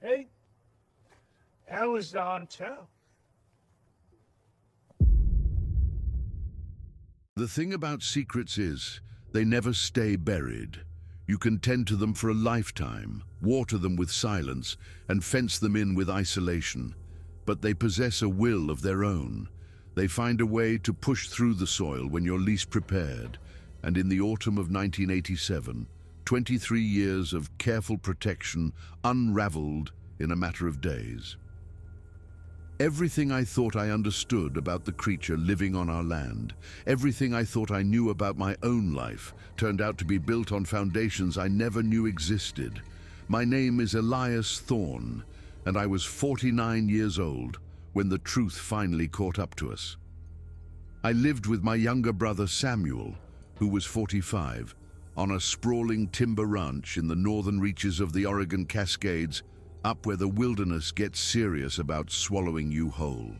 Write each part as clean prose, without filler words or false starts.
Hey, that was on too. The thing about secrets is, they never stay buried. You can tend to them for a lifetime, water them with silence, and fence them in with isolation. But they possess a will of their own. They find a way to push through the soil when you're least prepared. And in the autumn of 1987, 23 years of careful protection unraveled in a matter of days. Everything I thought I understood about the creature living on our land, everything I thought I knew about my own life, turned out to be built on foundations I never knew existed. My name is Elias Thorne, and I was 49 years old when the truth finally caught up to us. I lived with my younger brother Samuel, who was 45, on a sprawling timber ranch in the northern reaches of the Oregon Cascades, up where the wilderness gets serious about swallowing you whole.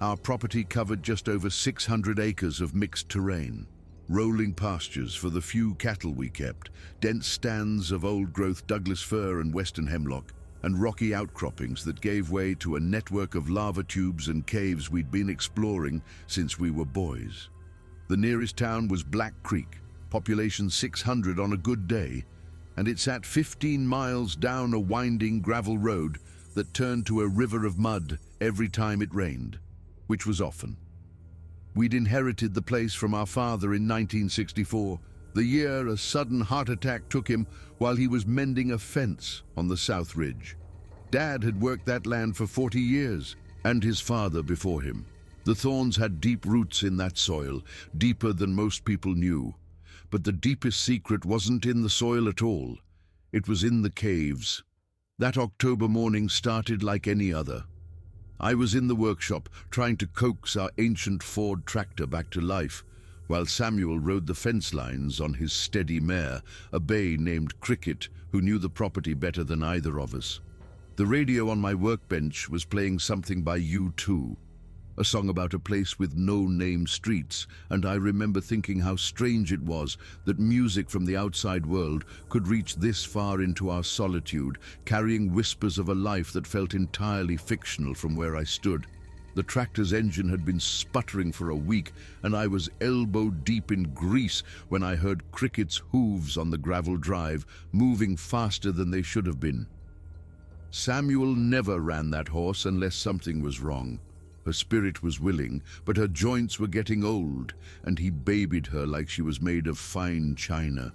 Our property covered just over 600 acres of mixed terrain, rolling pastures for the few cattle we kept, dense stands of old-growth Douglas fir and western hemlock, and rocky outcroppings that gave way to a network of lava tubes and caves we'd been exploring since we were boys. The nearest town was Black Creek, population 600 on a good day, and it sat 15 miles down a winding gravel road that turned to a river of mud every time it rained, which was often. We'd inherited the place from our father in 1964, the year a sudden heart attack took him while he was mending a fence on the South Ridge. Dad had worked that land for 40 years, and his father before him. The Thorns had deep roots in that soil, deeper than most people knew. But the deepest secret wasn't in the soil at all. It was in the caves. That October morning started like any other. I was in the workshop trying to coax our ancient Ford tractor back to life, while Samuel rode the fence lines on his steady mare, a bay named Cricket, who knew the property better than either of us. The radio on my workbench was playing something by U2, a song about a place with no named streets, and I remember thinking how strange it was that music from the outside world could reach this far into our solitude, carrying whispers of a life that felt entirely fictional from where I stood. The tractor's engine had been sputtering for a week, and I was elbow-deep in grease when I heard Cricket's hooves on the gravel drive, moving faster than they should have been. Samuel never ran that horse unless something was wrong. Her spirit was willing, but her joints were getting old, and he babied her like she was made of fine china.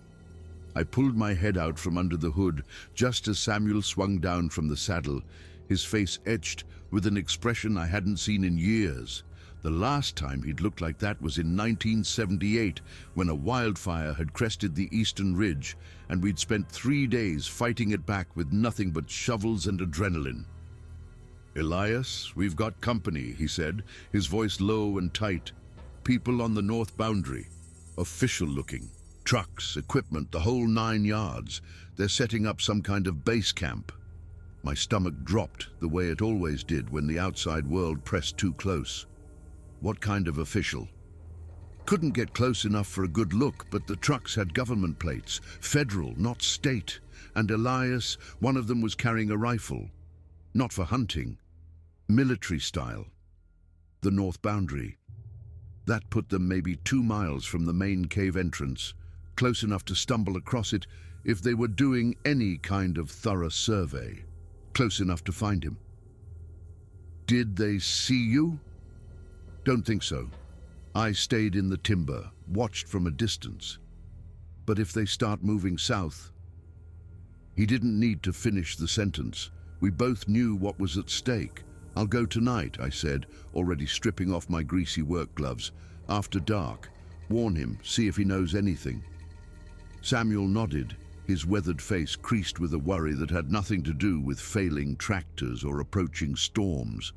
I pulled my head out from under the hood just as Samuel swung down from the saddle, his face etched with an expression I hadn't seen in years. The last time he'd looked like that was in 1978, when a wildfire had crested the eastern ridge, and we'd spent 3 days fighting it back with nothing but shovels and adrenaline. "Elias, we've got company," he said, his voice low and tight. "People on the north boundary. Official looking. Trucks, equipment, the whole 9 yards. They're setting up some kind of base camp." My stomach dropped the way it always did when the outside world pressed too close. What kind of official? Couldn't get close enough for a good look, but the trucks had government plates, federal, not state. And Elias, one of them was carrying a rifle. Not for hunting. Military style. The north boundary. That put them maybe 2 miles from the main cave entrance, close enough to stumble across it if they were doing any kind of thorough survey, close enough to find him. "Did they see you?" "Don't think so. I stayed in the timber, watched from a distance. But if they start moving south..." He didn't need to finish the sentence. We both knew what was at stake. "I'll go tonight," I said, already stripping off my greasy work gloves. "After dark. Warn him, see if he knows anything." Samuel nodded, his weathered face creased with a worry that had nothing to do with failing tractors or approaching storms.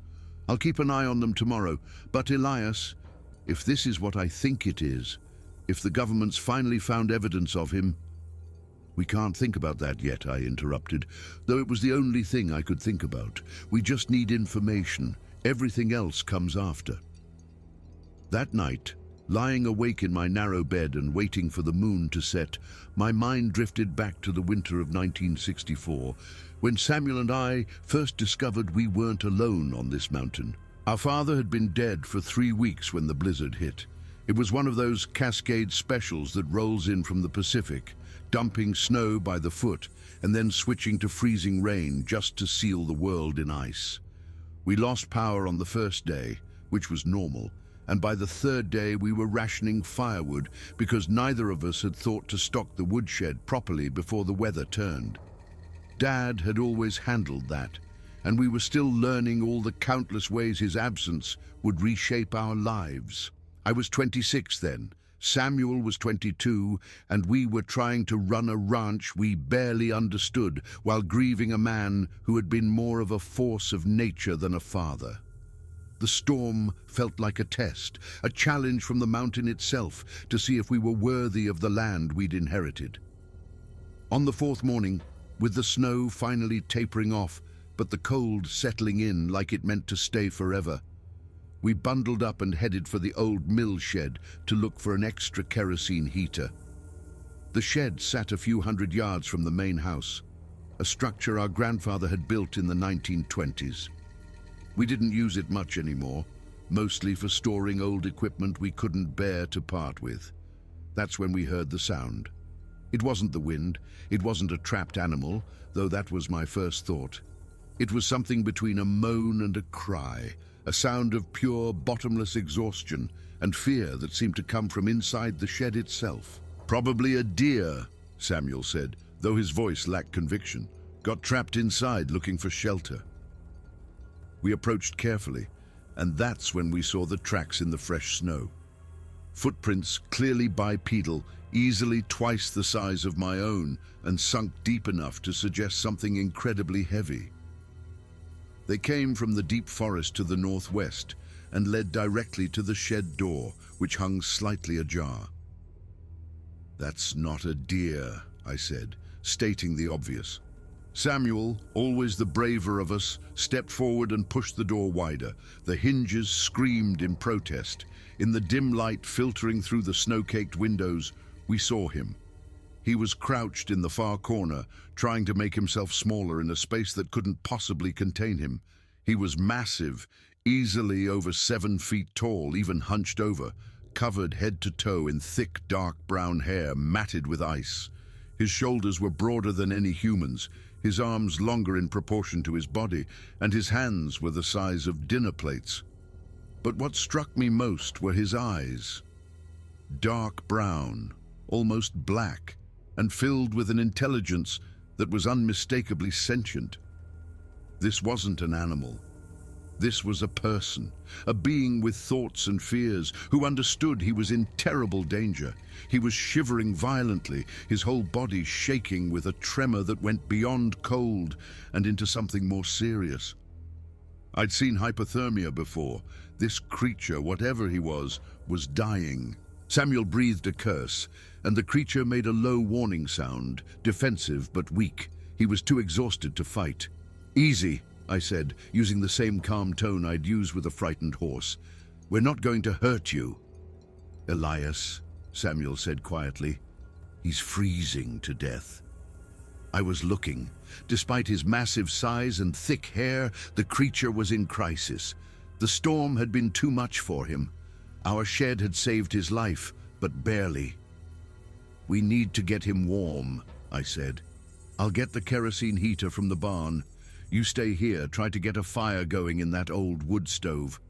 "I'll keep an eye on them tomorrow. But Elias, if this is what I think it is, if the government's finally found evidence of him..." "We can't think about that yet," I interrupted, though it was the only thing I could think about. "We just need information. Everything else comes after." That night, Lying awake in my narrow bed and waiting for the moon to set, my mind drifted back to the winter of 1964, when Samuel and I first discovered we weren't alone on this mountain. Our father had been dead for 3 weeks when the blizzard hit. It was one of those Cascade specials that rolls in from the Pacific, dumping snow by the foot and then switching to freezing rain just to seal the world in ice. We lost power on the first day, which was normal, and by the third day we were rationing firewood because neither of us had thought to stock the woodshed properly before the weather turned. Dad had always handled that, and we were still learning all the countless ways his absence would reshape our lives. I was 26 then, Samuel was 22, and we were trying to run a ranch we barely understood while grieving a man who had been more of a force of nature than a father. The storm felt like a test, a challenge from the mountain itself to see if we were worthy of the land we'd inherited. On the fourth morning, with the snow finally tapering off, but the cold settling in like it meant to stay forever, we bundled up and headed for the old mill shed to look for an extra kerosene heater. The shed sat a few hundred yards from the main house, a structure our grandfather had built in the 1920s. We didn't use it much anymore, mostly for storing old equipment we couldn't bear to part with. That's when we heard the sound. It wasn't the wind, it wasn't a trapped animal, though that was my first thought. It was something between a moan and a cry, a sound of pure, bottomless exhaustion and fear that seemed to come from inside the shed itself. "Probably a deer," Samuel said, though his voice lacked conviction. "Got trapped inside looking for shelter." We approached carefully, and that's when we saw the tracks in the fresh snow. Footprints clearly bipedal, easily twice the size of my own, and sunk deep enough to suggest something incredibly heavy. They came from the deep forest to the northwest and led directly to the shed door, which hung slightly ajar. "That's not a deer," I said, stating the obvious. Samuel, always the braver of us, stepped forward and pushed the door wider. The hinges screamed in protest. In the dim light filtering through the snow-caked windows, we saw him. He was crouched in the far corner, trying to make himself smaller in a space that couldn't possibly contain him. He was massive, easily over 7 feet tall, even hunched over, covered head to toe in thick, dark brown hair matted with ice. His shoulders were broader than any human's, his arms longer in proportion to his body, and his hands were the size of dinner plates. But what struck me most were his eyes. Dark brown, almost black, and filled with an intelligence that was unmistakably sentient. This wasn't an animal. This was a person, a being with thoughts and fears, who understood he was in terrible danger. He was shivering violently, his whole body shaking with a tremor that went beyond cold and into something more serious. I'd seen hypothermia before. This creature, whatever he was dying. Samuel breathed a curse, and the creature made a low warning sound, defensive but weak. He was too exhausted to fight. "Easy," I said, using the same calm tone I'd use with a frightened horse. "We're not going to hurt you." "Elias," Samuel said quietly, "he's freezing to death." I was looking. Despite his massive size and thick hair, the creature was in crisis. The storm had been too much for him. Our shed had saved his life, but barely. "We need to get him warm," I said. "I'll get the kerosene heater from the barn. You stay here, try to get a fire going in that old wood stove."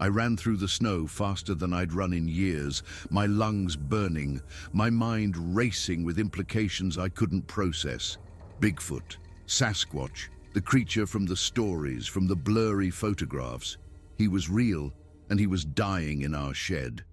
I ran through the snow faster than I'd run in years, my lungs burning, my mind racing with implications I couldn't process. Bigfoot, Sasquatch, the creature from the stories, from the blurry photographs. He was real, and he was dying in our shed.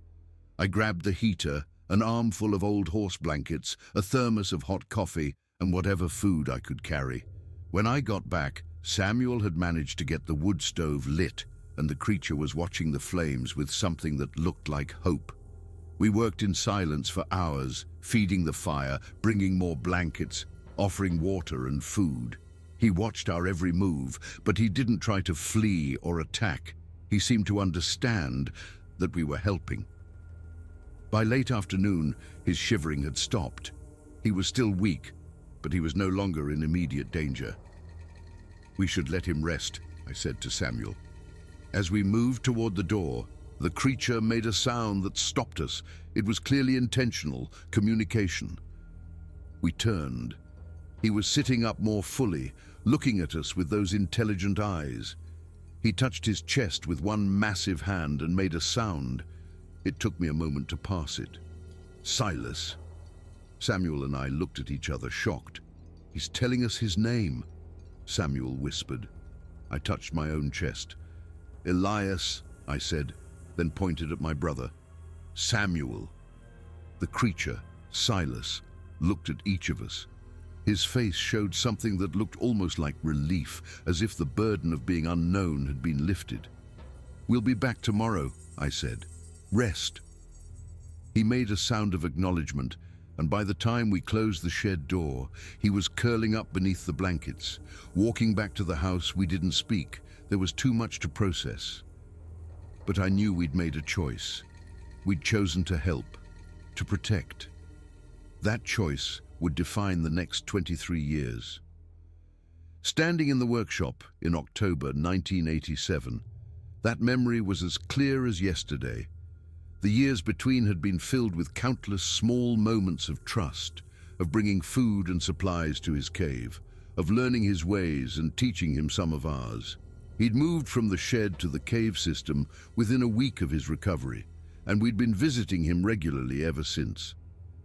I grabbed the heater, an armful of old horse blankets, a thermos of hot coffee, and whatever food I could carry. When I got back, Samuel had managed to get the wood stove lit, and the creature was watching the flames with something that looked like hope. We worked in silence for hours, feeding the fire, bringing more blankets, offering water and food. He watched our every move, but he didn't try to flee or attack. He seemed to understand that we were helping. By late afternoon, his shivering had stopped. He was still weak, but he was no longer in immediate danger. "We should let him rest," I said to Samuel. As we moved toward the door, the creature made a sound that stopped us. It was clearly intentional, communication. We turned. He was sitting up more fully, looking at us with those intelligent eyes. He touched his chest with one massive hand and made a sound. It took me a moment to pass it. "Silas." Samuel and I looked at each other, shocked. "He's telling us his name," Samuel whispered. I touched my own chest. "Elias," I said, then pointed at my brother. "Samuel." The creature, Silas, looked at each of us. His face showed something that looked almost like relief, as if the burden of being unknown had been lifted. "We'll be back tomorrow," I said. "Rest." He made a sound of acknowledgement, and by the time we closed the shed door, he was curling up beneath the blankets. Walking back to the house, we didn't speak. There was too much to process. But I knew we'd made a choice. We'd chosen to help, to protect. That choice would define the next 23 years. Standing in the workshop in October 1987, that memory was as clear as yesterday. The years between had been filled with countless small moments of trust, of bringing food and supplies to his cave, of learning his ways and teaching him some of ours. He'd moved from the shed to the cave system within a week of his recovery, and we'd been visiting him regularly ever since.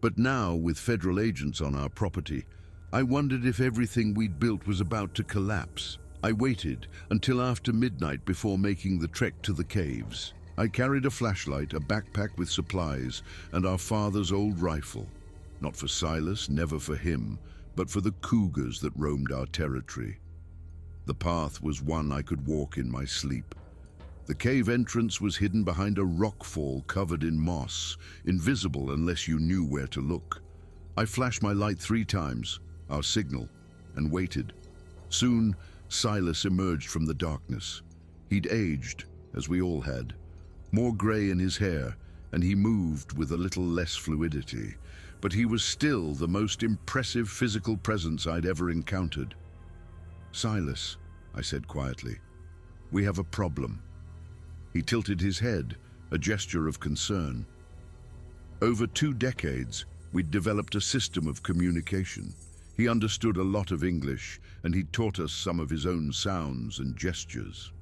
But now, with federal agents on our property, I wondered if everything we'd built was about to collapse. I waited until after midnight before making the trek to the caves. I carried a flashlight, a backpack with supplies, and our father's old rifle. Not for Silas, never for him, but for the cougars that roamed our territory. The path was one I could walk in my sleep. The cave entrance was hidden behind a rock fall covered in moss, invisible unless you knew where to look. I flashed my light 3 times, our signal, and waited. Soon, Silas emerged from the darkness. He'd aged, as we all had. More gray in his hair, and he moved with a little less fluidity. But he was still the most impressive physical presence I'd ever encountered. "Silas," I said quietly, "we have a problem." He tilted his head, a gesture of concern. Over 2 decades, we'd developed a system of communication. He understood a lot of English, and he taught us some of his own sounds and gestures.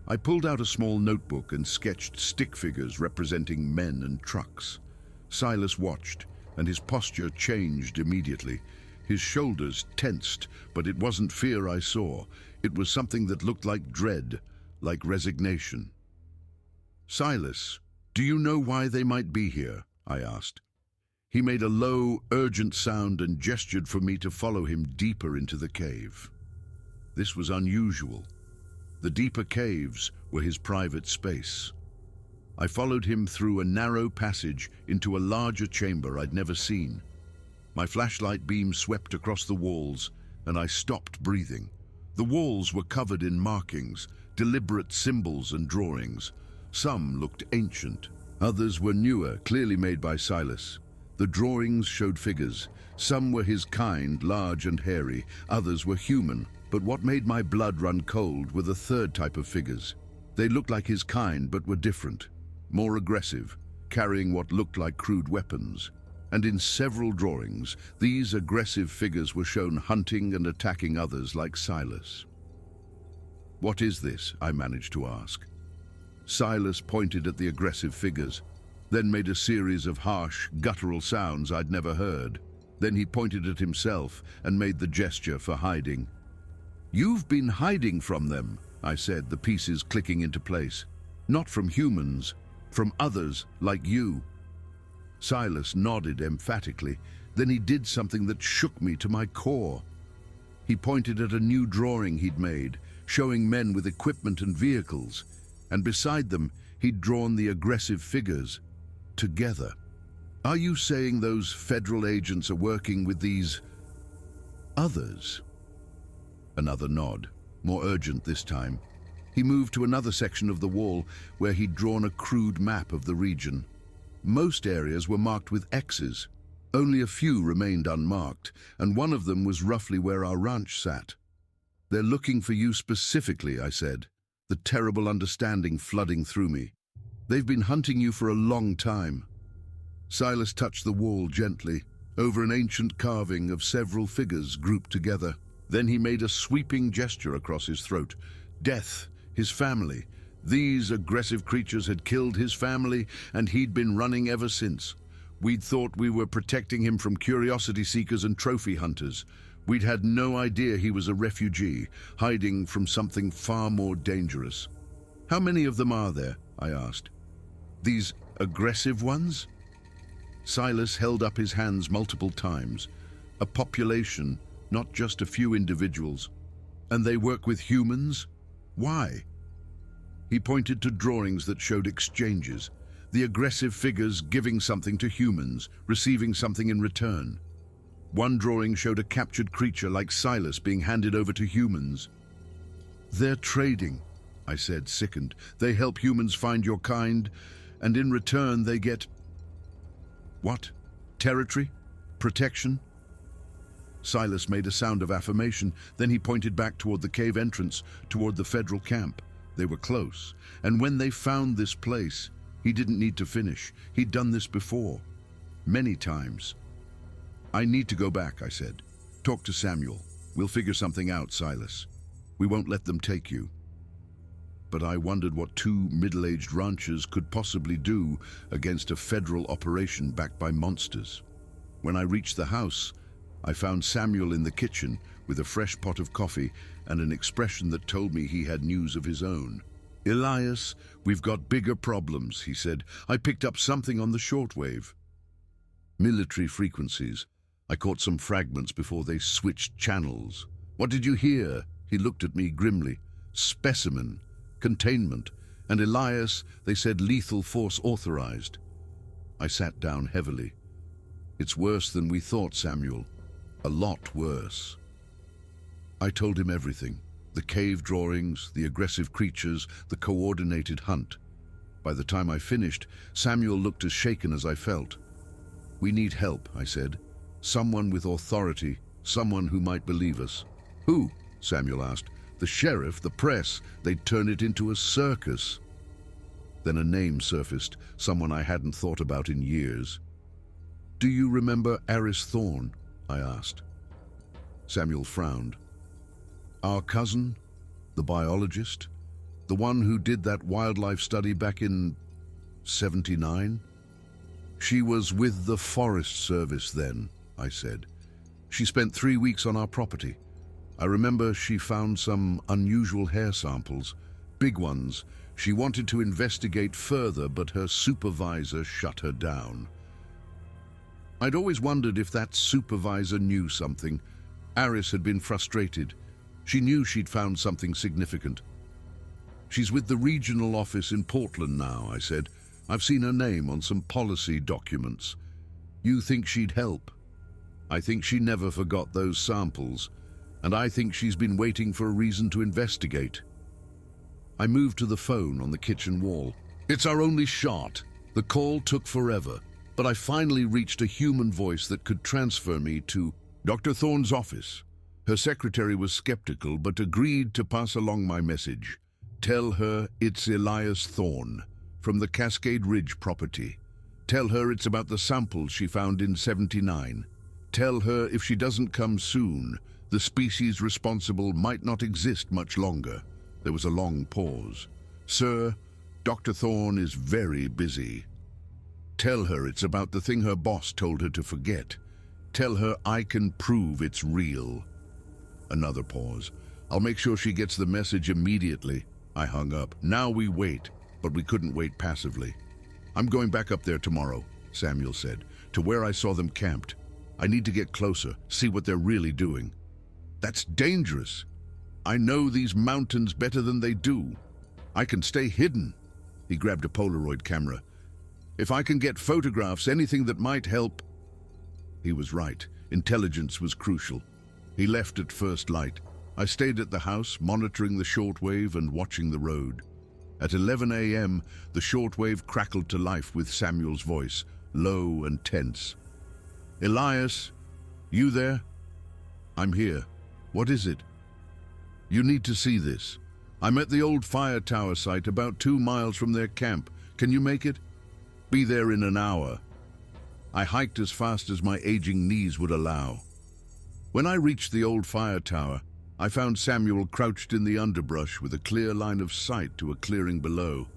I pulled out a small notebook and sketched stick figures representing men and trucks. Silas watched, and his posture changed immediately. His shoulders tensed, but it wasn't fear I saw. It was something that looked like dread, like resignation. "Silas, do you know why they might be here?" I asked. He made a low, urgent sound and gestured for me to follow him deeper into the cave. This was unusual. The deeper caves were his private space. I followed him through a narrow passage into a larger chamber I'd never seen. My flashlight beam swept across the walls, and I stopped breathing. The walls were covered in markings, deliberate symbols and drawings. Some looked ancient. Others were newer, clearly made by Silas. The drawings showed figures. Some were his kind, large and hairy. Others were human. But what made my blood run cold were the third type of figures. They looked like his kind, but were different, more aggressive, carrying what looked like crude weapons. And in several drawings, these aggressive figures were shown hunting and attacking others like Silas. "What is this?" I managed to ask. Silas pointed at the aggressive figures, then made a series of harsh, guttural sounds I'd never heard. Then he pointed at himself and made the gesture for hiding. "You've been hiding from them," I said, the pieces clicking into place. "Not from humans, from others like you." Silas nodded emphatically. Then he did something that shook me to my core. He pointed at a new drawing he'd made, showing men with equipment and vehicles, and beside them he'd drawn the aggressive figures together. "Are you saying those federal agents are working with these others?" Another nod, more urgent this time. He moved to another section of the wall where he'd drawn a crude map of the region. Most areas were marked with X's. Only a few remained unmarked, and one of them was roughly where our ranch sat. "They're looking for you specifically," I said, the terrible understanding flooding through me. "They've been hunting you for a long time." Silas touched the wall gently, over an ancient carving of several figures grouped together. Then he made a sweeping gesture across his throat. Death, his family. These aggressive creatures had killed his family, and he'd been running ever since. We'd thought we were protecting him from curiosity seekers and trophy hunters. We'd had no idea he was a refugee, hiding from something far more dangerous. "How many of them are there?" I asked. "These aggressive ones?" Silas held up his hands multiple times. "A population, not just a few individuals. And they work with humans? Why?" He pointed to drawings that showed exchanges, the aggressive figures giving something to humans, receiving something in return. One drawing showed a captured creature like Silas being handed over to humans. "They're trading," I said, sickened. "They help humans find your kind, and in return they get..." "What? Territory? Protection?" Silas made a sound of affirmation, then he pointed back toward the cave entrance, toward the federal camp. They were close, and when they found this place, he didn't need to finish. He'd done this before, many times. "I need to go back," I said. "Talk to Samuel. We'll figure something out, Silas. We won't let them take you." But I wondered what two middle-aged ranchers could possibly do against a federal operation backed by monsters. When I reached the house, I found Samuel in the kitchen with a fresh pot of coffee and an expression that told me he had news of his own. "Elias, we've got bigger problems," he said. "I picked up something on the shortwave." Military frequencies. I caught some fragments before they switched channels. "What did you hear?" He looked at me grimly. "Specimen, containment, and Elias, they said lethal force authorized." I sat down heavily. "It's worse than we thought, Samuel. A lot worse." I told him everything. The cave drawings, the aggressive creatures, the coordinated hunt. By the time I finished, Samuel looked as shaken as I felt. "We need help," I said. "Someone with authority, someone who might believe us." "Who?" Samuel asked. "The sheriff, the press, they'd turn it into a circus." Then a name surfaced, someone I hadn't thought about in years. "Do you remember Aris Thorne?" I asked. Samuel frowned. "Our cousin, the biologist, the one who did that wildlife study back in '79? She was with the Forest Service then," I said. "She spent 3 weeks on our property. I remember she found some unusual hair samples, big ones. She wanted to investigate further, but her supervisor shut her down. I'd always wondered if that supervisor knew something. Aris had been frustrated. She knew she'd found something significant." "She's with the regional office in Portland now," I said. "I've seen her name on some policy documents. You think she'd help?" "I think she never forgot those samples, and I think she's been waiting for a reason to investigate." I moved to the phone on the kitchen wall. "It's our only shot." The call took forever, but I finally reached a human voice that could transfer me to Dr. Thorne's office. Her secretary was skeptical, but agreed to pass along my message. "Tell her it's Elias Thorne, from the Cascade Ridge property. Tell her it's about the samples she found in '79. Tell her if she doesn't come soon, the species responsible might not exist much longer." There was a long pause. "Sir, Dr. Thorne is very busy. Tell her it's about the thing her boss told her to forget. Tell her I can prove it's real." Another pause. "I'll make sure she gets the message immediately." I hung up. Now we wait, but we couldn't wait passively. "I'm going back up there tomorrow," Samuel said, "to where I saw them camped. I need to get closer, see what they're really doing." "That's dangerous. I know these mountains better than they do. I can stay hidden." He grabbed a Polaroid camera. "If I can get photographs, anything that might help." He was right. Intelligence was crucial. He left at first light. I stayed at the house, monitoring the shortwave and watching the road. At 11 a.m., the shortwave crackled to life with Samuel's voice, low and tense. "Elias, you there? I'm here. What is it? You need to see this. I'm at the old fire tower site about 2 miles from their camp. Can you make it? Be there in an hour." I hiked as fast as my aging knees would allow. When I reached the old fire tower, I found Samuel crouched in the underbrush with a clear line of sight to a clearing below.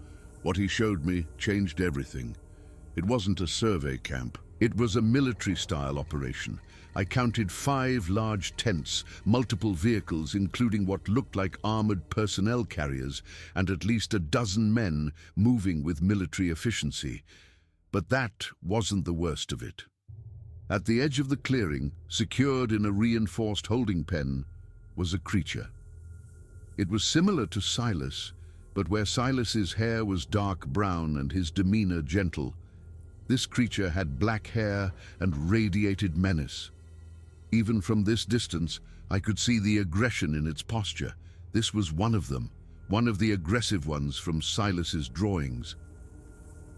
What he showed me changed everything. It wasn't a survey camp. It was a military-style operation. I counted 5 large tents, multiple vehicles including what looked like armored personnel carriers, and at least a dozen men moving with military efficiency. But that wasn't the worst of it. At the edge of the clearing, secured in a reinforced holding pen, was a creature. It was similar to Silas, but where Silas's hair was dark brown and his demeanor gentle, this creature had black hair and radiated menace. Even from this distance, I could see the aggression in its posture. This was one of them, one of the aggressive ones from Silas's drawings.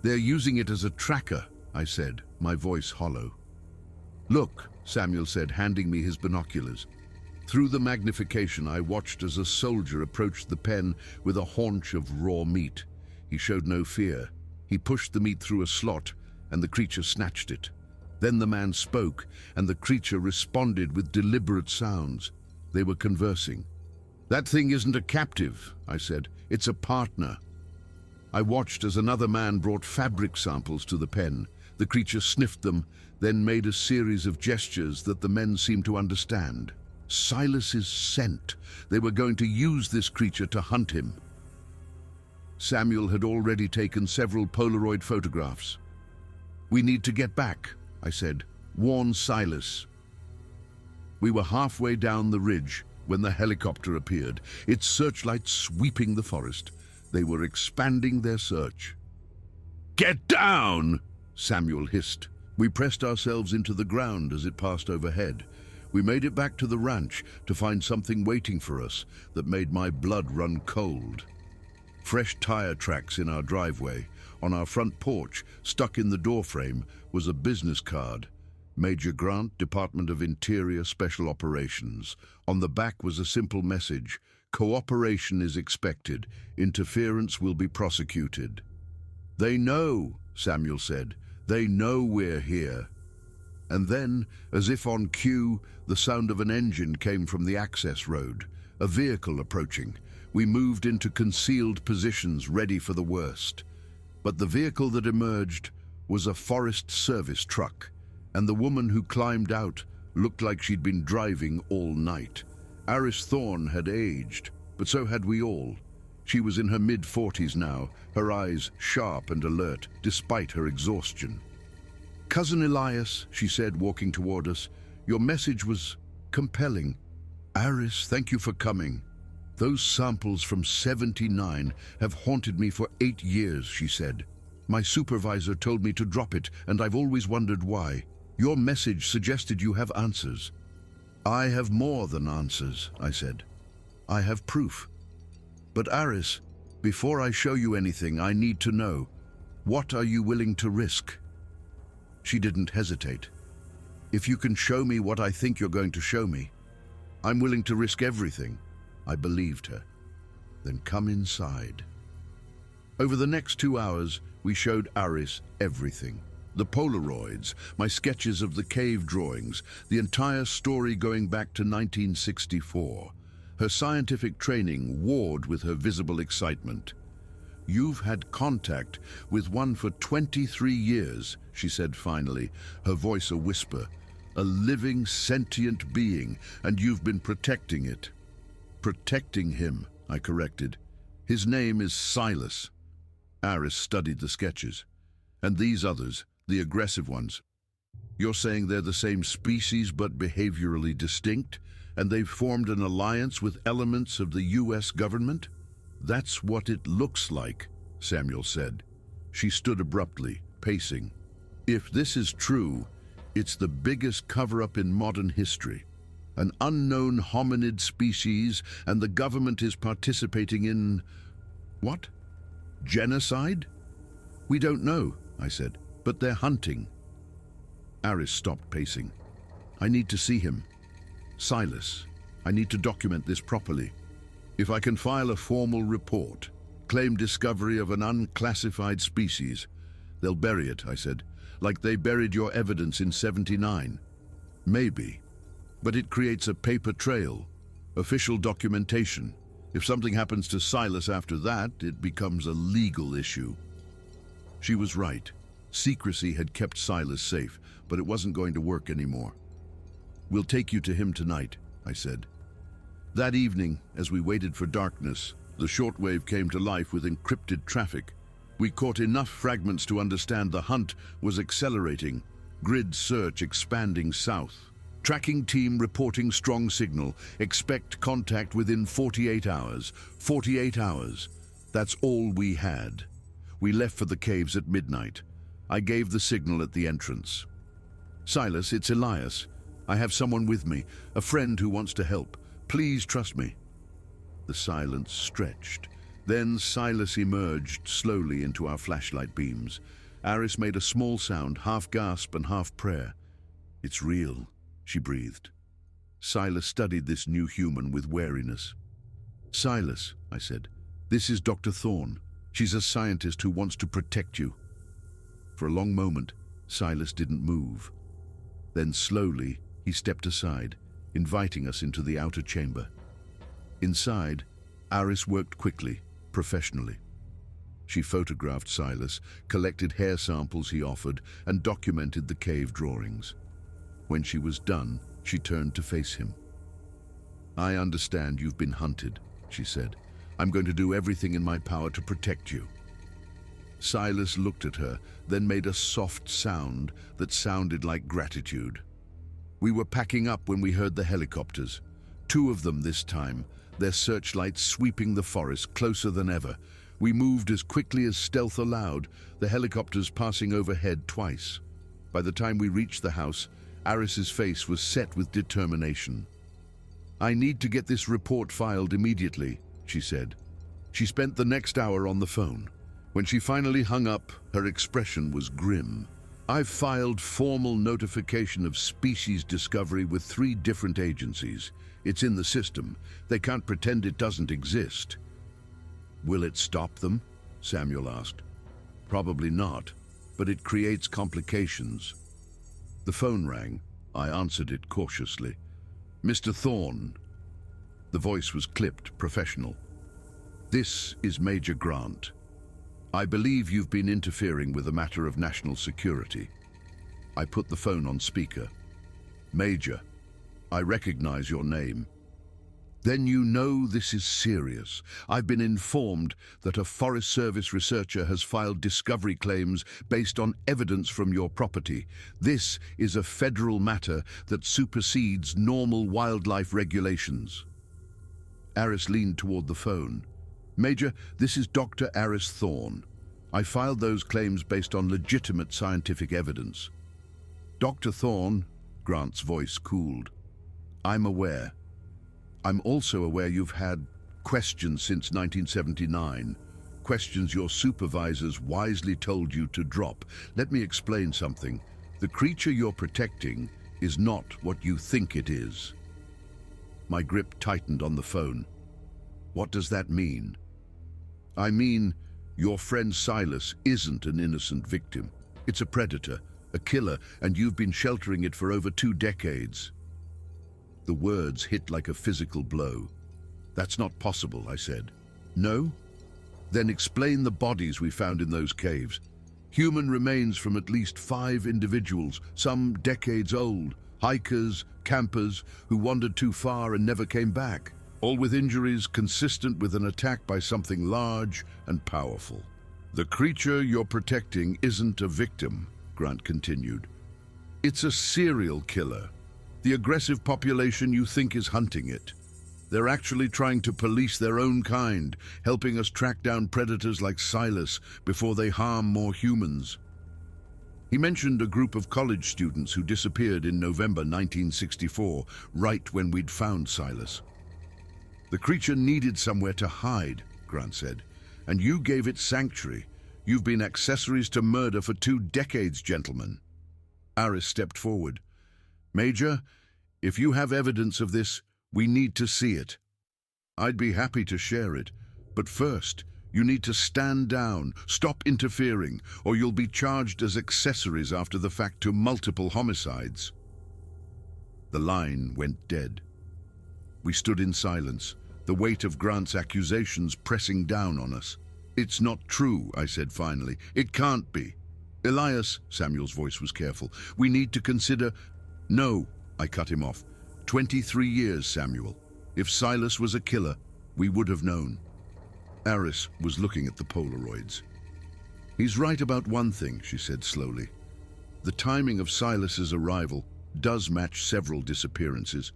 "They're using it as a tracker," I said, my voice hollow. "Look," Samuel said, handing me his binoculars. Through the magnification, I watched as a soldier approached the pen with a haunch of raw meat. He showed no fear. He pushed the meat through a slot, and the creature snatched it. Then the man spoke, and the creature responded with deliberate sounds. They were conversing. "That thing isn't a captive," I said. "It's a partner." I watched as another man brought fabric samples to the pen. The creature sniffed them, then made a series of gestures that the men seemed to understand. Silas's scent. They were going to use this creature to hunt him. Samuel had already taken several Polaroid photographs. "We need to get back," I said. "Warn Silas." We were halfway down the ridge when the helicopter appeared, its searchlight sweeping the forest. They were expanding their search. "Get down!" Samuel hissed. We pressed ourselves into the ground as it passed overhead. We made it back to the ranch to find something waiting for us that made my blood run cold. Fresh tire tracks in our driveway. On our front porch, stuck in the doorframe, was a business card. Major Grant, Department of Interior Special Operations. On the back was a simple message: "Cooperation is expected. Interference will be prosecuted." "They know," Samuel said. "They know we're here." And then, as if on cue, the sound of an engine came from the access road. A vehicle approaching. We moved into concealed positions, ready for the worst. But the vehicle that emerged was a Forest Service truck, and the woman who climbed out looked like she'd been driving all night. Aris Thorne had aged, but so had we all. She was in her mid-40s now, her eyes sharp and alert, despite her exhaustion. "Cousin Elias," she said, walking toward us, "your message was compelling." "Aris, thank you for coming. Those samples from '79 have haunted me for 8 years, she said. "My supervisor told me to drop it, and I've always wondered why. Your message suggested you have answers." "I have more than answers," I said. "I have proof. But Aris, before I show you anything, I need to know, what are you willing to risk?" She didn't hesitate. "If you can show me what I think you're going to show me, I'm willing to risk everything." I believed her. "Then come inside." Over the next 2 hours, we showed Aris everything. The Polaroids, my sketches of the cave drawings, the entire story going back to 1964. Her scientific training warred with her visible excitement. "You've had contact with one for 23 years, she said finally, her voice a whisper. "A living, sentient being, and you've been protecting it." "Protecting him," I corrected. "His name is Silas." Aris studied the sketches. "And these others, the aggressive ones. You're saying they're the same species but behaviorally distinct, and they've formed an alliance with elements of the US government?" "That's what it looks like," Samuel said. She stood abruptly, pacing. "If this is true, it's the biggest cover-up in modern history. An unknown hominid species, and the government is participating in..." "What?" Genocide? We don't know, I said, but they're hunting. Aris stopped pacing. I need to see him. Silas, I need to document this properly. If I can file a formal report, claim discovery of an unclassified species, they'll bury it, I said, like they buried your evidence in '79. Maybe, but it creates a paper trail, official documentation. If something happens to Silas after that, it becomes a legal issue. She was right. Secrecy had kept Silas safe, but it wasn't going to work anymore. We'll take you to him tonight, I said. That evening, as we waited for darkness, the shortwave came to life with encrypted traffic. We caught enough fragments to understand the hunt was accelerating, grid search expanding south. Tracking team reporting strong signal. Expect contact within 48 hours. 48 hours. That's all we had. We left for the caves at midnight. I gave the signal at the entrance. Silas, it's Elias. I have someone with me, a friend who wants to help. Please trust me. The silence stretched. Then Silas emerged slowly into our flashlight beams. Aris made a small sound, half gasp and half prayer. It's real, she breathed. Silas studied this new human with wariness. Silas, I said, this is Dr. Thorne. She's a scientist who wants to protect you. For a long moment, Silas didn't move. Then slowly, he stepped aside, inviting us into the outer chamber. Inside, Aris worked quickly, professionally. She photographed Silas, collected hair samples he offered, and documented the cave drawings. When she was done, she turned to face him. I understand you've been hunted, she said. I'm going to do everything in my power to protect you. Silas looked at her, then made a soft sound that sounded like gratitude. We were packing up when we heard the helicopters. 2 of them this time, their searchlights sweeping the forest closer than ever. We moved as quickly as stealth allowed, the helicopters passing overhead twice. By the time we reached the house, Aris's face was set with determination. I need to get this report filed immediately, she said. She spent the next hour on the phone. When she finally hung up, her expression was grim. I've filed formal notification of species discovery with 3 different agencies. It's in the system. They can't pretend it doesn't exist. Will it stop them? Samuel asked. Probably not, but it creates complications. The phone rang. I answered it cautiously. Mr. Thorne. The voice was clipped, professional. This is Major Grant. I believe you've been interfering with a matter of national security. I put the phone on speaker. Major, I recognize your name. Then you know this is serious. I've been informed that a Forest Service researcher has filed discovery claims based on evidence from your property. This is a federal matter that supersedes normal wildlife regulations. Aris leaned toward the phone. Major, this is Dr. Aris Thorne. I filed those claims based on legitimate scientific evidence. Dr. Thorne, Grant's voice cooled. I'm aware. I'm also aware you've had questions since 1979, questions your supervisors wisely told you to drop. Let me explain something. The creature you're protecting is not what you think it is. My grip tightened on the phone. What does that mean? I mean, your friend Silas isn't an innocent victim. It's a predator, a killer, and you've been sheltering it for over 2 decades. The words hit like a physical blow. That's not possible, I said. No? Then explain the bodies we found in those caves. Human remains from at least 5 individuals, some decades old, hikers, campers, who wandered too far and never came back. All with injuries consistent with an attack by something large and powerful. The creature you're protecting isn't a victim, Grant continued. It's a serial killer. The aggressive population you think is hunting it. They're actually trying to police their own kind, helping us track down predators like Silas before they harm more humans. He mentioned a group of college students who disappeared in November 1964, right when we'd found Silas. The creature needed somewhere to hide, Grant said, and you gave it sanctuary. You've been accessories to murder for 2 decades, gentlemen. Aris stepped forward. Major, if you have evidence of this, we need to see it. I'd be happy to share it, but first, you need to stand down, stop interfering, or you'll be charged as accessories after the fact to multiple homicides. The line went dead. We stood in silence, the weight of Grant's accusations pressing down on us. It's not true, I said finally. It can't be. Elias, Samuel's voice was careful, we need to consider... No, I cut him off. 23 years, Samuel. If Silas was a killer, we would have known. Aris was looking at the Polaroids. He's right about one thing, she said slowly. The timing of Silas's arrival does match several disappearances,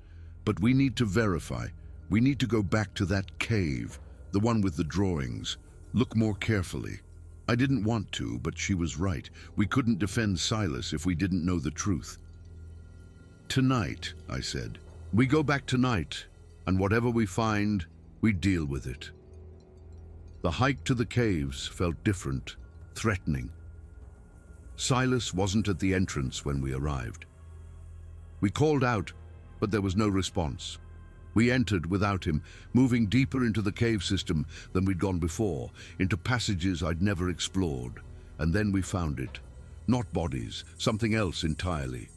but we need to verify. We need to go back to that cave, the one with the drawings. Look more carefully. I didn't want to, but she was right. We couldn't defend Silas if we didn't know the truth. Tonight, I said. We go back tonight, and whatever we find, we deal with it. The hike to the caves felt different, threatening. Silas wasn't at the entrance when we arrived. We called out, but there was no response. We entered without him, moving deeper into the cave system than we'd gone before, into passages I'd never explored. And then we found it. Not bodies, something else entirely.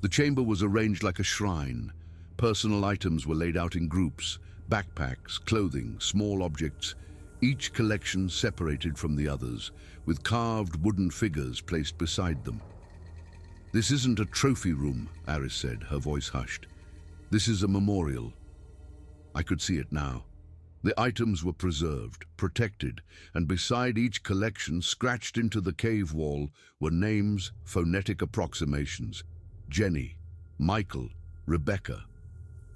The chamber was arranged like a shrine. Personal items were laid out in groups, backpacks, clothing, small objects, each collection separated from the others, with carved wooden figures placed beside them. This isn't a trophy room, Aris said, her voice hushed. This is a memorial. I could see it now. The items were preserved, protected, and beside each collection, scratched into the cave wall, were names, phonetic approximations. Jenny, Michael, Rebecca.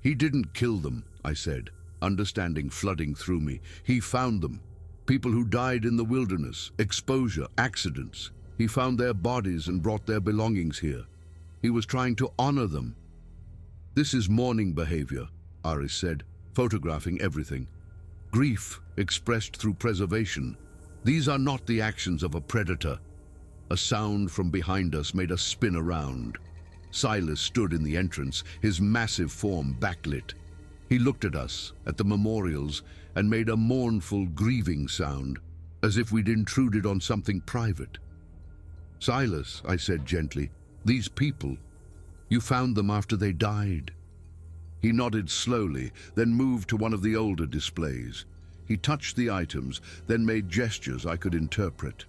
He didn't kill them, I said, understanding flooding through me. He found them. People who died in the wilderness, exposure, accidents. He found their bodies and brought their belongings here. He was trying to honor them. This is mourning behavior, Aris said, photographing everything. Grief expressed through preservation. These are not the actions of a predator. A sound from behind us made us spin around. Silas stood in the entrance, his massive form backlit. He looked at us, at the memorials, and made a mournful, grieving sound, as if we'd intruded on something private. Silas, I said gently, these people, you found them after they died. He nodded slowly, then moved to one of the older displays. He touched the items, then made gestures I could interpret.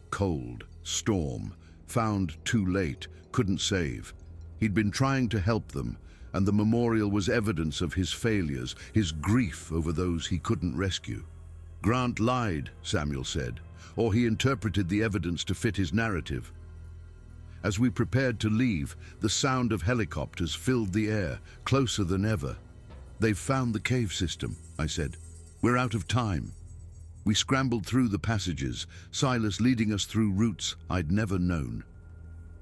Cold, storm, found too late, couldn't save. He'd been trying to help them, and the memorial was evidence of his failures, his grief over those he couldn't rescue. Grant lied, Samuel said, or he interpreted the evidence to fit his narrative. As we prepared to leave, the sound of helicopters filled the air, closer than ever. They've found the cave system, I said. We're out of time. We scrambled through the passages, Silas leading us through routes I'd never known.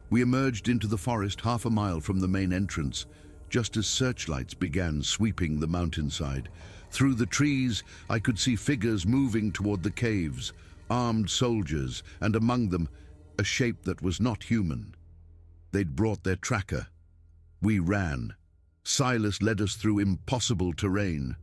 We emerged into the forest 1/2 mile from the main entrance, just as searchlights began sweeping the mountainside. Through the trees, I could see figures moving toward the caves, armed soldiers, and among them, a shape that was not human. They'd brought their tracker. We ran. Silas led us through impossible terrain.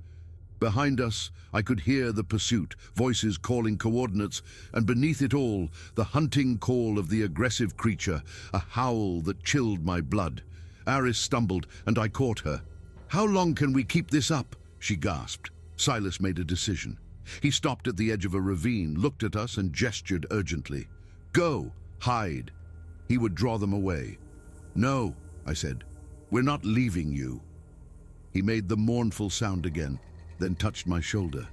Behind us, I could hear the pursuit, voices calling coordinates, and beneath it all, the hunting call of the aggressive creature, a howl that chilled my blood. Aris stumbled, and I caught her. "How long can we keep this up?" she gasped. Silas made a decision. He stopped at the edge of a ravine, looked at us, and gestured urgently. "Go! Hide!" He would draw them away. "No," I said. "We're not leaving you." He made the mournful sound again, then touched my shoulder.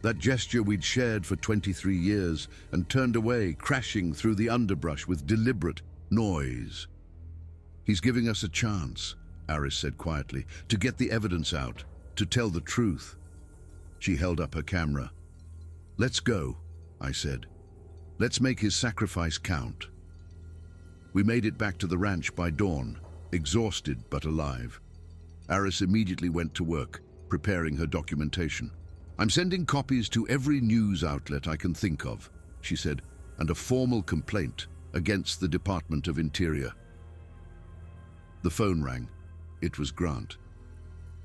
That gesture we'd shared for 23 years, and turned away, crashing through the underbrush with deliberate noise. "He's giving us a chance," Aris said quietly, "to get the evidence out, to tell the truth." She held up her camera. "Let's go," I said. "Let's make his sacrifice count." We made it back to the ranch by dawn, exhausted but alive. Aris immediately went to work, preparing her documentation. I'm sending copies to every news outlet I can think of, she said, and a formal complaint against the Department of Interior. The phone rang. It was Grant.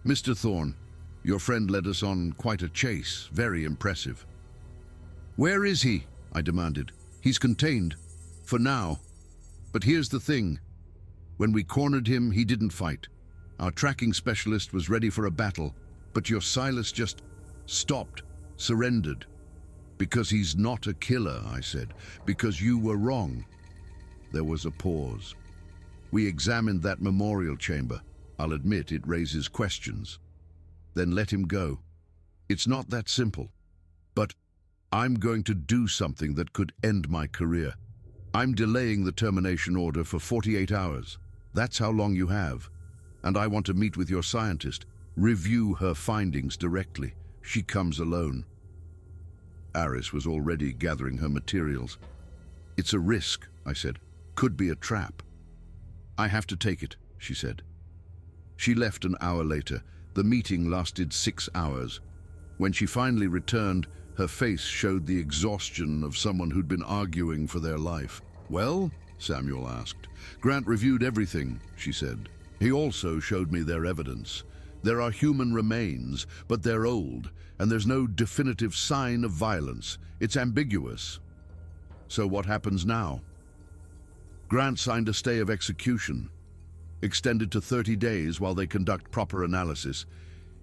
Mr. Thorne, your friend led us on quite a chase, very impressive. Where is he? I demanded. He's contained, for now. But here's the thing. When we cornered him, he didn't fight. Our tracking specialist was ready for a battle, but your Silas just stopped, surrendered. Because he's not a killer, I said. Because you were wrong. There was a pause. We examined that memorial chamber. I'll admit it raises questions. Then let him go. It's not that simple. But I'm going to do something that could end my career. I'm delaying the termination order for 48 hours. That's how long you have. And I want to meet with your scientist, review her findings directly. She comes alone. Aris was already gathering her materials. It's a risk, I said. Could be a trap. I have to take it, she said. She left an hour later. The meeting lasted 6 hours. When she finally returned, her face showed the exhaustion of someone who'd been arguing for their life. Well, Samuel asked. Grant reviewed everything, she said. He also showed me their evidence. There are human remains, but they're old, and there's no definitive sign of violence. It's ambiguous. So what happens now? Grant signed a stay of execution, extended to 30 days while they conduct proper analysis.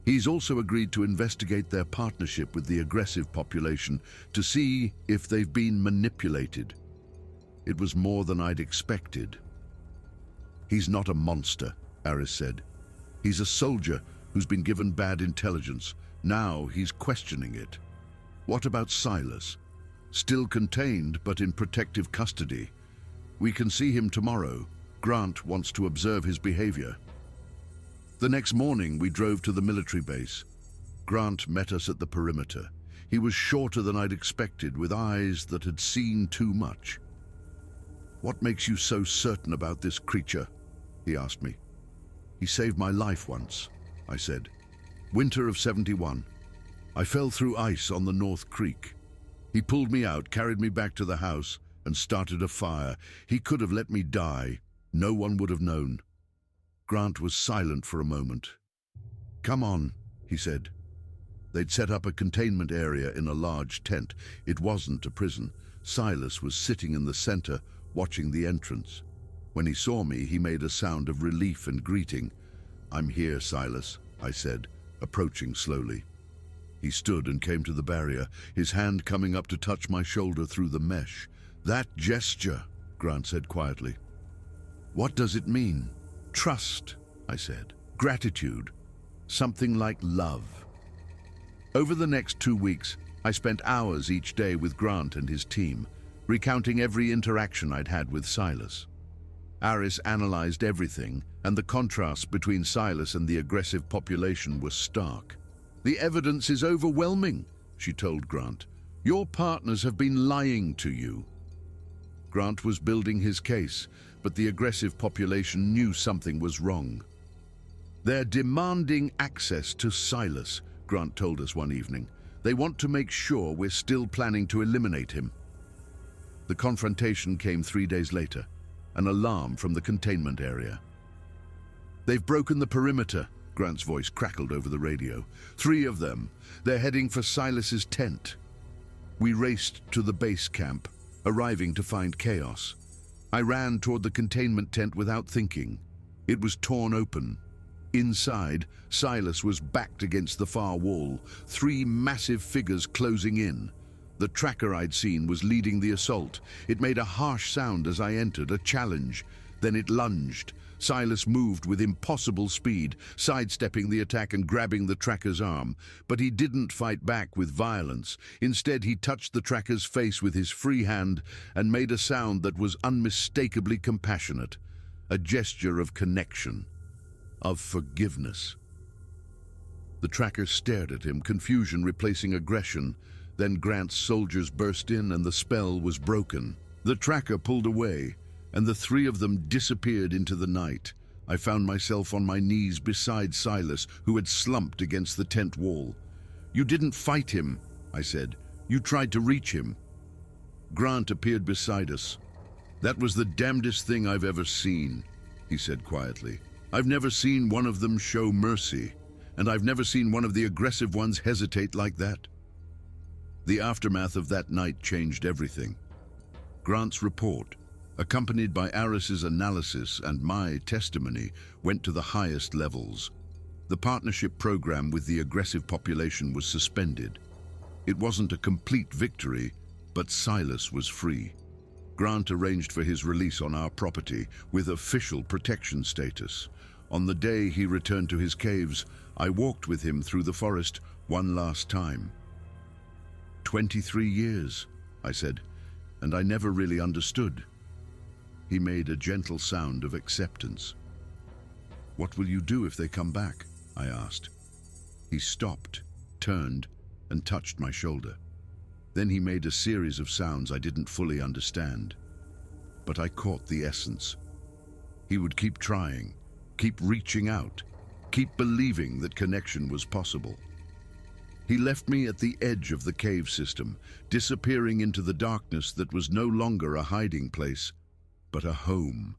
He's also agreed to investigate their partnership with the aggressive population to see if they've been manipulated. It was more than I'd expected. He's not a monster, Aris said. He's a soldier who's been given bad intelligence. Now he's questioning it. What about Silas? Still contained, but in protective custody. We can see him tomorrow. Grant wants to observe his behavior. The next morning, we drove to the military base. Grant met us at the perimeter. He was shorter than I'd expected, with eyes that had seen too much. What makes you so certain about this creature? He asked me. He saved my life once, I said. Winter of '71. I fell through ice on the North Creek. He pulled me out, carried me back to the house, and started a fire. He could have let me die. No one would have known. Grant was silent for a moment. Come on, he said. They'd set up a containment area in a large tent. It wasn't a prison. Silas was sitting in the center, watching the entrance. When he saw me, he made a sound of relief and greeting. I'm here, Silas, I said, approaching slowly. He stood and came to the barrier, his hand coming up to touch my shoulder through the mesh. That gesture, Grant said quietly. What does it mean? Trust, I said. Gratitude. Something like love. Over the next 2 weeks, I spent hours each day with Grant and his team, recounting every interaction I'd had with Silas. Aris analyzed everything, and the contrast between Silas and the aggressive population was stark. The evidence is overwhelming, she told Grant. Your partners have been lying to you. Grant was building his case, but the aggressive population knew something was wrong. They're demanding access to Silas, Grant told us one evening. They want to make sure we're still planning to eliminate him. The confrontation came 3 days later, an alarm from the containment area. They've broken the perimeter, Grant's voice crackled over the radio. 3 of them. They're heading for Silas's tent. We raced to the base camp, arriving to find chaos. I ran toward the containment tent without thinking. It was torn open. Inside, Silas was backed against the far wall, 3 massive figures closing in. The tracker I'd seen was leading the assault. It made a harsh sound as I entered, a challenge. Then it lunged. Silas moved with impossible speed, sidestepping the attack and grabbing the tracker's arm. But he didn't fight back with violence. Instead, he touched the tracker's face with his free hand and made a sound that was unmistakably compassionate, a gesture of connection, of forgiveness. The tracker stared at him, confusion replacing aggression. Then Grant's soldiers burst in and the spell was broken. The tracker pulled away, and the 3 of them disappeared into the night. I found myself on my knees beside Silas, who had slumped against the tent wall. "You didn't fight him," I said. "You tried to reach him." Grant appeared beside us. "That was the damnedest thing I've ever seen," he said quietly. "I've never seen one of them show mercy, and I've never seen one of the aggressive ones hesitate like that." The aftermath of that night changed everything. Grant's report, accompanied by Aris's analysis and my testimony, went to the highest levels. The partnership program with the aggressive population was suspended. It wasn't a complete victory, but Silas was free. Grant arranged for his release on our property with official protection status. On the day he returned to his caves, I walked with him through the forest one last time. 23 years, I said, and I never really understood. He made a gentle sound of acceptance. "What will you do if they come back?" I asked. He stopped, turned, and touched my shoulder. Then he made a series of sounds I didn't fully understand, but I caught the essence. He would keep trying, keep reaching out, keep believing that connection was possible. He left me at the edge of the cave system, disappearing into the darkness that was no longer a hiding place, but a home.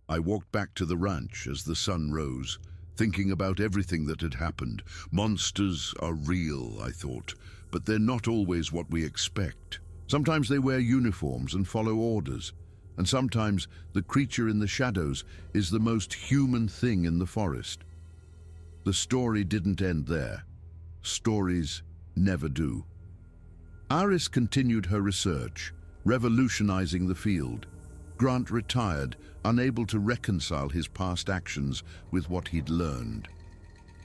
I walked back to the ranch as the sun rose, thinking about everything that had happened. Monsters are real, I thought, but they're not always what we expect. Sometimes they wear uniforms and follow orders, and sometimes the creature in the shadows is the most human thing in the forest. The story didn't end there. Stories never do. Aris continued her research, revolutionizing the field. Grant retired, unable to reconcile his past actions with what he'd learned.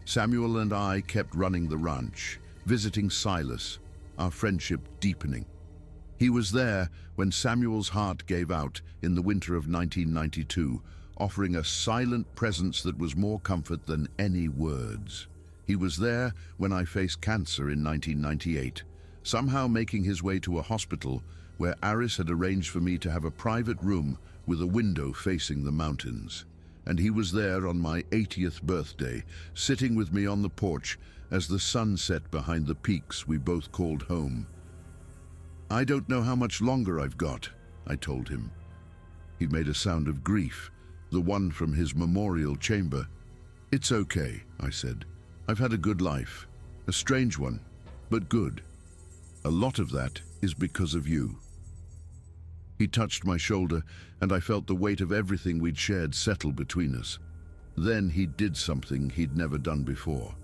Samuel and I kept running the ranch, visiting Silas, our friendship deepening. He was there when Samuel's heart gave out in the winter of 1992, offering a silent presence that was more comfort than any words. He was there when I faced cancer in 1998, somehow making his way to a hospital where Aris had arranged for me to have a private room with a window facing the mountains. And he was there on my 80th birthday, sitting with me on the porch as the sun set behind the peaks we both called home. "I don't know how much longer I've got," I told him. He made a sound of grief, the one from his memorial chamber. "It's okay," I said. "I've had a good life, a strange one, but good. A lot of that is because of you." He touched my shoulder, and I felt the weight of everything we'd shared settle between us. Then he did something he'd never done before.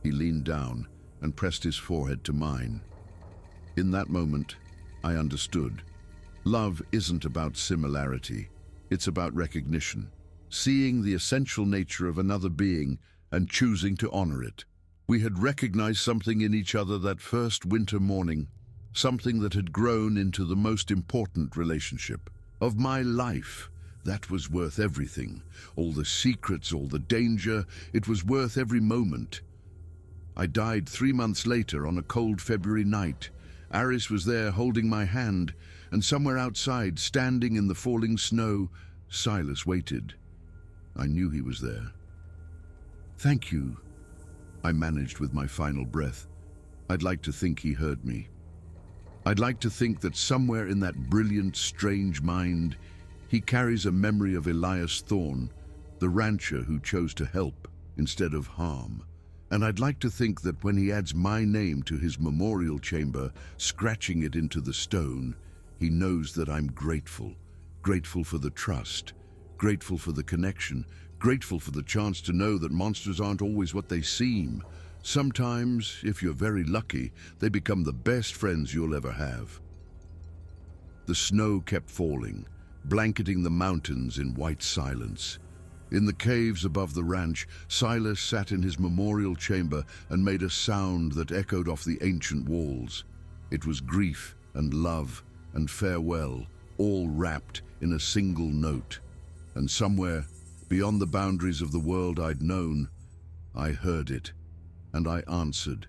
He leaned down and pressed his forehead to mine. In that moment, I understood. Love isn't about similarity. It's about recognition, seeing the essential nature of another being and choosing to honor it. We had recognized something in each other that first winter morning, something that had grown into the most important relationship of my life. That was worth everything. All the secrets, all the danger, it was worth every moment. I died 3 months later on a cold February night. Aris was there holding my hand, and somewhere outside, standing in the falling snow, Silas waited. I knew he was there. "Thank you," I managed with my final breath. I'd like to think he heard me. I'd like to think that somewhere in that brilliant, strange mind, he carries a memory of Elias Thorne, the rancher who chose to help instead of harm. And I'd like to think that when he adds my name to his memorial chamber, scratching it into the stone, he knows that I'm grateful. Grateful for the trust, grateful for the connection, grateful for the chance to know that monsters aren't always what they seem. Sometimes, if you're very lucky, they become the best friends you'll ever have. The snow kept falling, blanketing the mountains in white silence. In the caves above the ranch, Silas sat in his memorial chamber and made a sound that echoed off the ancient walls. It was grief and love and farewell, all wrapped in a single note. And somewhere, beyond the boundaries of the world I'd known, I heard it, and I answered.